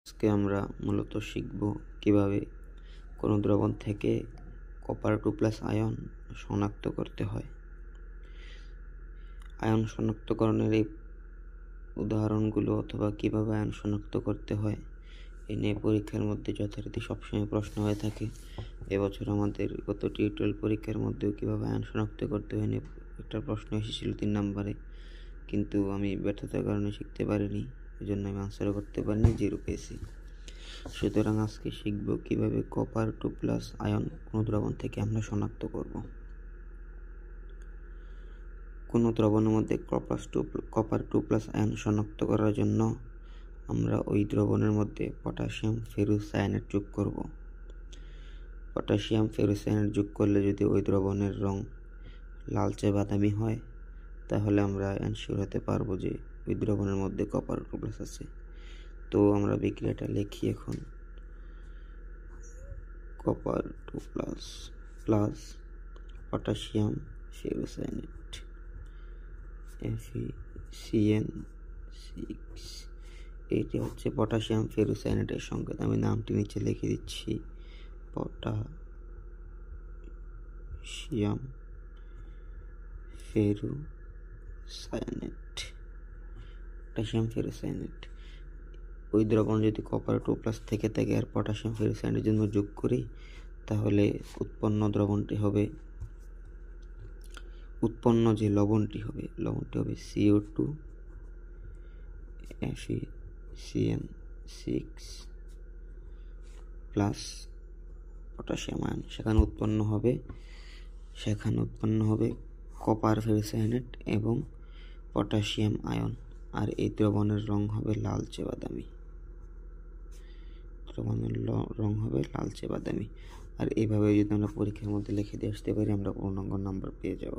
আজকে আমরা মূলত শিখব কিভাবে কোনো দ্রবণ থেকে কপার 2+ আয়ন শনাক্ত করতে হয়। আয়ন শনাক্তকরণের এই উদাহরণগুলো অথবা কিভাবে আয়ন শনাক্ত করতে হয় এ নিয়ে পরীক্ষার মধ্যে যথারীতি সবসময় প্রশ্ন হয়ে থাকে। এবছর আমাদের গত টিউটোরিয়াল পরীক্ষার মধ্যেও কিভাবে আয়ন শনাক্ত করতে হয় নিয়ে একটা প্রশ্ন এসেছিল 3 নম্বরে, কিন্তু আমি ব্যর্থতার কারণে শিখতে পারিনি, এজন্য আমি আনসারও করতে পারিনি, 0 পেয়েছি। সুতরাং আজকে শিখব কিভাবে কপার 2+ আয়ন কোনো দ্রবণ থেকে আমরা শনাক্ত করব। কোনো দ্রবণের মধ্যে কপার 2+ আয়ন শনাক্ত করার জন্য আমরা ওই দ্রবণের মধ্যে পটাশিয়াম ফেরোসায়ানেট যোগ করব। পটাশিয়াম ফেরোসায়ানেট যোগ করলে যদি ওই দ্রবণের রং লালচে বাদামি হয়, তাহলে আমরা এনশিওর হতে পারবো যে ওই দ্রবণের মধ্যে কপার 2+ আছে। তো আমরা বিক্রিয়াটা লিখি এখন। Copper 2+ plus potassium ferrocyanate FeCN6। এইটা হচ্ছে পটাশিয়াম ফেরোসায়ানেটের সংকেত। আমি নামটি নিচে লিখে দিচ্ছি, পটাশিয়াম ফেরোসায়ানেট। ওই দ্রবণ যদি কপার 2+ থেকে থাকে আর পটাশিয়াম ফেরোসায়ানেটের জন্য যোগ করি, তাহলে উৎপন্ন যে লবণটি হবে CO2 FeCN6 plus potassium ion. সেখানে উৎপন্ন হবে কপার ফেরোসায়ানেট এবং পটাশিয়াম আয়ন, আর এই দ্রবণের রং হবে লালচে বাদামি। আর এইভাবে যদি আমরা পরীক্ষার মধ্যে লিখে দিয়ে আসতে পারি, আমরা পূর্ণাঙ্গ নাম্বার পেয়ে যাব।